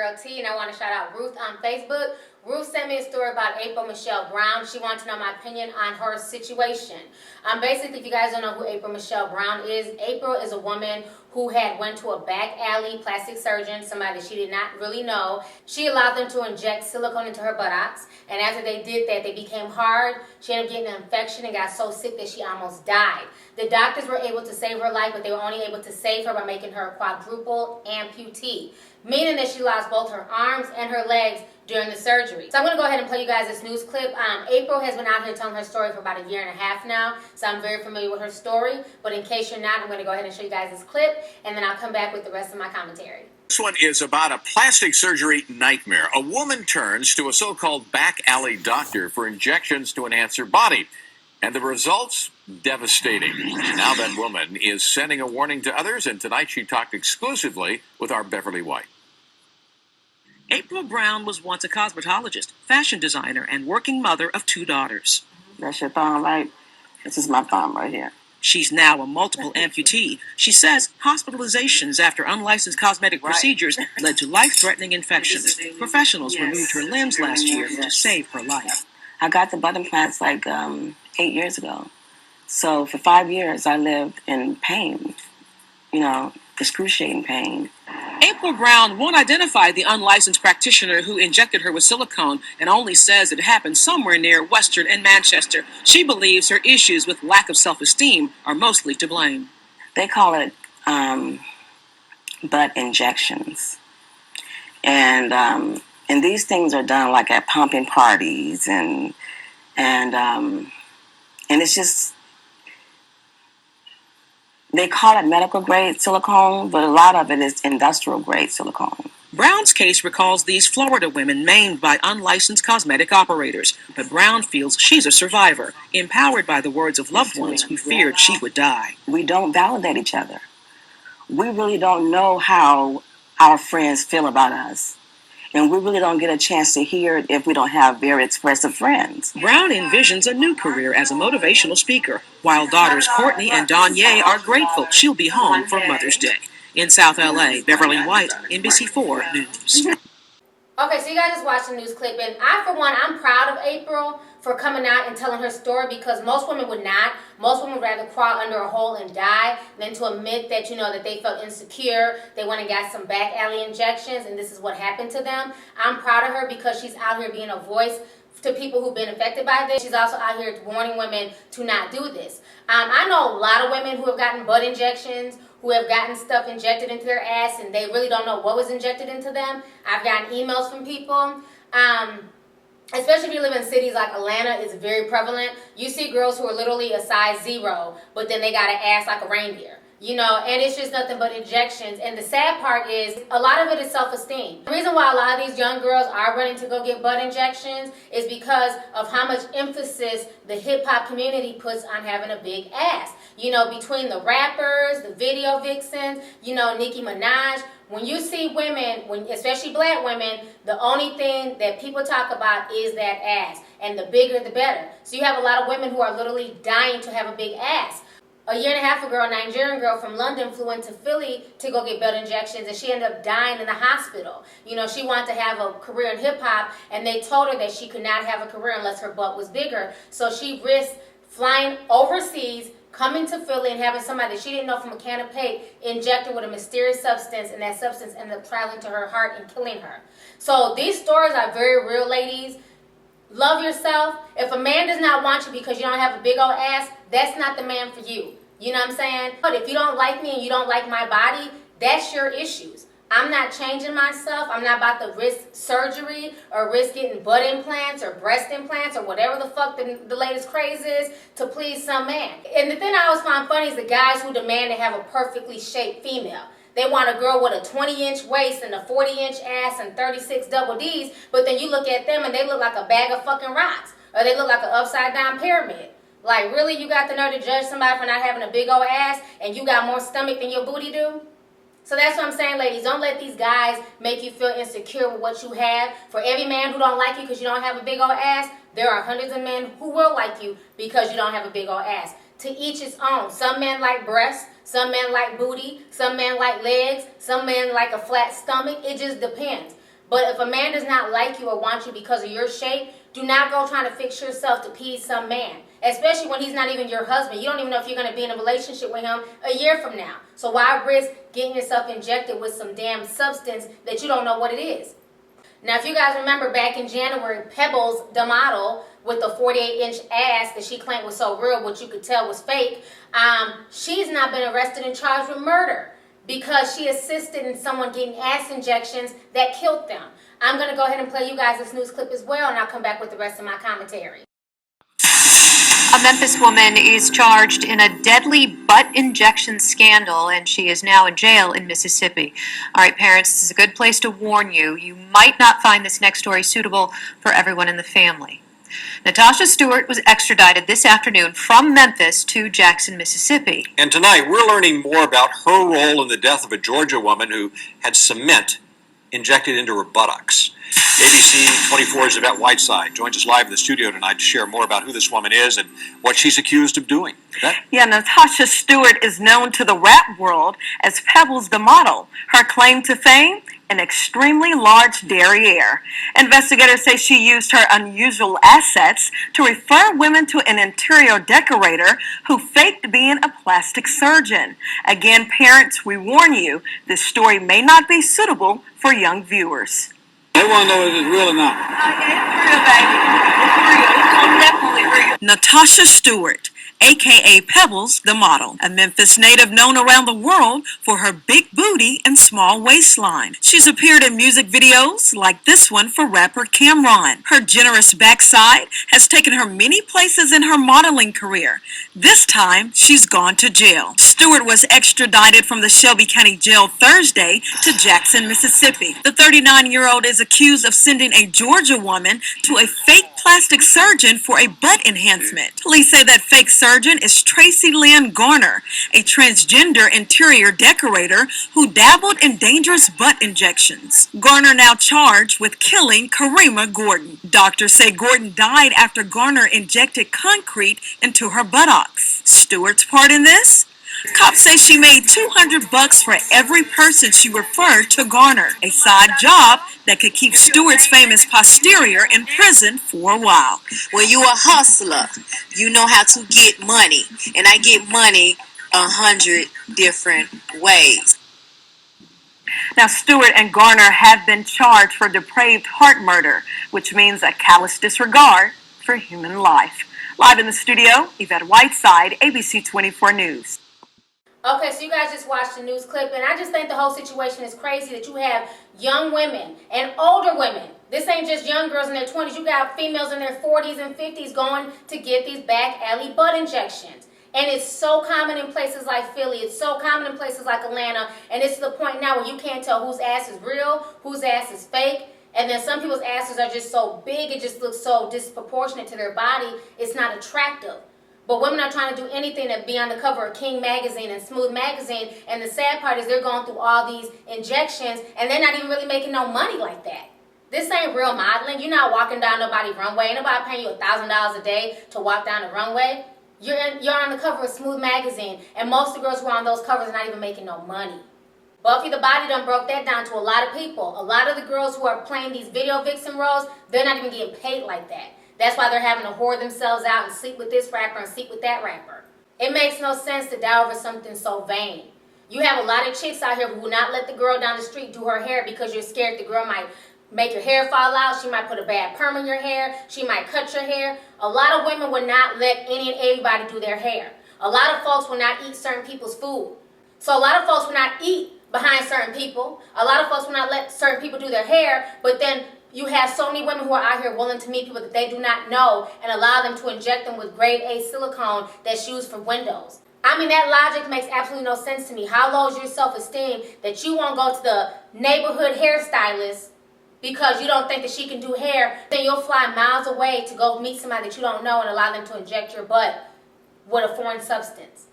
girl T, and I want to shout out Ruth on Facebook. Ruth sent me a story about April Michelle Brown. She wanted to know my opinion on her situation. Basically, if you guys don't know who April Michelle Brown is, April is a woman who had went to a back alley plastic surgeon, somebody she did not really know. She allowed them to inject silicone into her buttocks, and after they did that, they became hard. She ended up getting an infection and got so sick that she almost died. The doctors were able to save her life, but they were only able to save her by making her a quadruple amputee, meaning that she lost both her arms and her legs during the surgery. So I'm going to go ahead and play you guys this news clip. April has been out here telling her story for about a year and a half now, so I'm very familiar with her story. But in case you're not, I'm going to go ahead and show you guys this clip, and then I'll come back with the rest of my commentary. This one is about a plastic surgery nightmare. A woman turns to a so-called back alley doctor for injections to enhance her body. And the results? Devastating. Now that woman is sending a warning to others, and tonight she talked exclusively with our Beverly White. April Brown was once a cosmetologist, fashion designer, and working mother of 2 daughters. That's your thumb, right? This is my thumb right here. She's now a multiple amputee. She says hospitalizations after unlicensed cosmetic procedures led to life-threatening infections. Professionals removed her limbs last year to save her life. I got the butt implants like 8 years ago. So for 5 years, I lived in pain, excruciating pain. April Brown won't identify the unlicensed practitioner who injected her with silicone and only says it happened somewhere near Western and Manchester. She believes her issues with lack of self-esteem are mostly to blame. They call it butt injections. And these things are done like at pumping parties and it's just, they call it medical grade silicone, but a lot of it is industrial grade silicone. Brown's case recalls these Florida women maimed by unlicensed cosmetic operators, but Brown feels she's a survivor, empowered by the words of loved ones who feared she would die. We don't validate each other. We really don't know how our friends feel about us. And we really don't get a chance to hear it if we don't have very expressive friends. Brown envisions a new career as a motivational speaker, while daughters Courtney and Danye are grateful she'll be home for Mother's Day. In South LA, Beverly White, NBC4 News. Okay, so you guys just watched the news clip, and I'm proud of April for coming out and telling her story, because most women would not. Most women would rather crawl under a hole and die than to admit that, that they felt insecure, they went and got some back alley injections, and this is what happened to them. I'm proud of her because she's out here being a voice to people who've been affected by this. She's also out here warning women to not do this. I know a lot of women who have gotten butt injections, who have gotten stuff injected into their ass, and they really don't know what was injected into them. I've gotten emails from people. Especially if you live in cities like Atlanta, it's very prevalent. You see girls who are literally a size 0, but then they got an ass like a reindeer. And it's just nothing but injections. And the sad part is, a lot of it is self-esteem. The reason why a lot of these young girls are running to go get butt injections is because of how much emphasis the hip-hop community puts on having a big ass. Between the rappers, the video vixens, Nicki Minaj. When you see women, especially black women, the only thing that people talk about is that ass. And the bigger, the better. So you have a lot of women who are literally dying to have a big ass. A year and a half ago, a Nigerian girl from London flew into Philly to go get butt injections, and she ended up dying in the hospital. She wanted to have a career in hip-hop, and they told her that she could not have a career unless her butt was bigger. So she risked flying overseas, coming to Philly, and having somebody that she didn't know from a can of paint inject her with a mysterious substance, and that substance ended up traveling to her heart and killing her. So these stories are very real, ladies. Love yourself. If a man does not want you because you don't have a big old ass, that's not the man for you. You know what I'm saying? But if you don't like me and you don't like my body, that's your issues. I'm not changing myself. I'm not about to risk surgery or risk getting butt implants or breast implants or whatever the fuck the latest craze is to please some man. And the thing I always find funny is the guys who demand to have a perfectly shaped female. They want a girl with a 20-inch waist and a 40-inch ass and 36 double Ds, but then you look at them and they look like a bag of fucking rocks, or they look like an upside-down pyramid. Like, really, you got the nerve to judge somebody for not having a big old ass and you got more stomach than your booty do? So that's what I'm saying, ladies. Don't let these guys make you feel insecure with what you have. For every man who don't like you because you don't have a big old ass, there are hundreds of men who will like you because you don't have a big old ass. To each his own. Some men like breasts, some men like booty, some men like legs, some men like a flat stomach. It just depends. But if a man does not like you or want you because of your shape, do not go trying to fix yourself to please some man, especially when he's not even your husband. You don't even know if you're going to be in a relationship with him a year from now. So why risk getting yourself injected with some damn substance that you don't know what it is? Now, if you guys remember back in January, Pebbles, the model with the 48-inch ass that she claimed was so real, which you could tell was fake, she's not been arrested and charged with murder because she assisted in someone getting ass injections that killed them. I'm going to go ahead and play you guys this news clip as well, and I'll come back with the rest of my commentary. A Memphis woman is charged in a deadly butt injection scandal, and she is now in jail in Mississippi. All right, parents, this is a good place to warn you. You might not find this next story suitable for everyone in the family. Natasha Stewart was extradited this afternoon from Memphis to Jackson, Mississippi. And tonight, we're learning more about her role in the death of a Georgia woman who had cement injected into her buttocks. ABC 24's Yvette Whiteside joins us live in the studio tonight to share more about who this woman is and what she's accused of doing. Yvette? Yeah, Natasha Stewart is known to the rap world as Pebbles the model. Her claim to fame? An extremely large derriere. Investigators say she used her unusual assets to refer women to an interior decorator who faked being a plastic surgeon. Again, parents, we warn you, this story may not be suitable for young viewers. They want to know if it's real or not. It's definitely real. Natasha Stewart, a.k.a. Pebbles, the model, a Memphis native known around the world for her big booty and small waistline. She's appeared in music videos like this one for rapper Cameron. Her generous backside has taken her many places in her modeling career. This time, she's gone to jail. Stewart was extradited from the Shelby County Jail Thursday to Jackson, Mississippi. The 39-year-old is accused of sending a Georgia woman to a fake plastic surgeon for a butt enhancement. Police say that fake surgeon is Tracy Lynn Garner, a transgender interior decorator who dabbled in dangerous butt injections. Garner now charged with killing Karima Gordon. Doctors say Gordon died after Garner injected concrete into her buttocks. Stewart's part in this? Cops say she made $200 for every person she referred to Garner, a side job that could keep Stewart's famous posterior in prison for a while. When you a hustler, you know how to get money, and I get money 100 different ways. Now, Stewart and Garner have been charged for depraved heart murder, which means a callous disregard for human life. Live in the studio, Yvette Whiteside, ABC 24 News. Okay, so you guys just watched the news clip, and I just think the whole situation is crazy that you have young women and older women. This ain't just young girls in their 20s. You got females in their 40s and 50s going to get these back alley butt injections. And it's so common in places like Philly. It's so common in places like Atlanta. And it's to the point now where you can't tell whose ass is real, whose ass is fake. And then some people's asses are just so big, it just looks so disproportionate to their body, it's not attractive. But women are trying to do anything to be on the cover of King Magazine and Smooth Magazine. And the sad part is they're going through all these injections and they're not even really making no money like that. This ain't real modeling. You're not walking down nobody's runway. Ain't nobody paying you $1,000 a day to walk down the runway. You're on the cover of Smooth Magazine. And most of the girls who are on those covers are not even making no money. Buffy the Body done broke that down to a lot of people. A lot of the girls who are playing these video vixen roles, they're not even getting paid like that. That's why they're having to whore themselves out and sleep with this rapper and sleep with that rapper. It makes no sense to die over something so vain. You have a lot of chicks out here who will not let the girl down the street do her hair because you're scared the girl might make your hair fall out. She might put a bad perm in your hair. She might cut your hair. A lot of women will not let any and everybody do their hair. A lot of folks will not eat certain people's food. So a lot of folks will not eat behind certain people. A lot of folks will not let certain people do their hair, but then you have so many women who are out here willing to meet people that they do not know and allow them to inject them with grade A silicone that's used for windows. I mean, that logic makes absolutely no sense to me. How low is your self-esteem that you won't go to the neighborhood hairstylist because you don't think that she can do hair? Then you'll fly miles away to go meet somebody that you don't know and allow them to inject your butt with a foreign substance.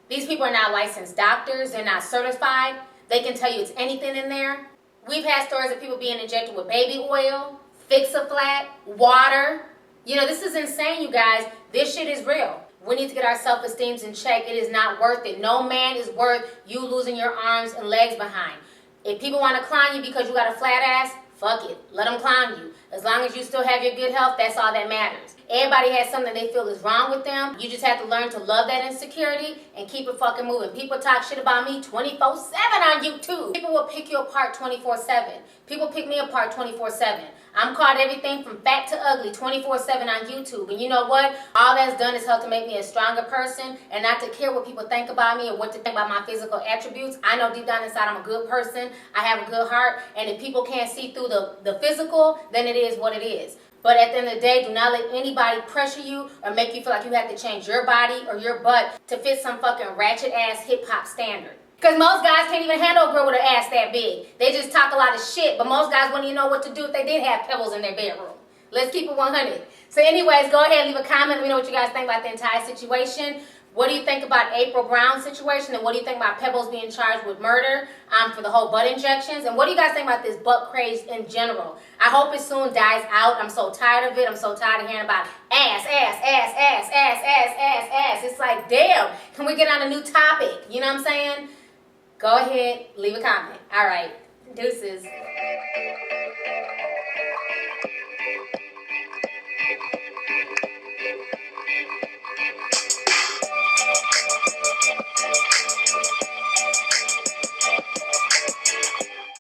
These people are not licensed doctors. They're not certified. They can tell you it's anything in there. We've had stories of people being injected with baby oil, Fix-A-Flat, water. You know, this is insane, you guys. This shit is real. We need to get our self-esteem in check. It is not worth it. No man is worth you losing your arms and legs behind. If people want to clown you because you got a flat ass, fuck it. Let them clown you. As long as you still have your good health, that's all that matters. Everybody has something they feel is wrong with them. You just have to learn to love that insecurity and keep it fucking moving. People talk shit about me 24/7 on YouTube. People will pick you apart 24/7. People pick me apart 24/7. I'm called everything from fat to ugly 24/7 on YouTube. And you know what? All that's done is help to make me a stronger person and not to care what people think about me or what to think about my physical attributes. I know deep down inside I'm a good person. I have a good heart. And if people can't see through the physical, then it is what it is. But at the end of the day, do not let anybody pressure you or make you feel like you have to change your body or your butt to fit some fucking ratchet ass hip hop standard. Because most guys can't even handle a girl with an ass that big. They just talk a lot of shit, but most guys wouldn't even know what to do if they did have pebbles in their bedroom. Let's keep it 100. So anyways, go ahead and leave a comment. Let me know what you guys think about the entire situation. What do you think about April Brown's situation? And what do you think about Pebbles being charged with murder for the whole butt injections? And what do you guys think about this butt craze in general? I hope it soon dies out. I'm so tired of it. I'm so tired of hearing about ass, ass, ass, ass, ass, ass, ass, ass. It's like, damn, can we get on a new topic? You know what I'm saying? Go ahead, leave a comment. All right, deuces.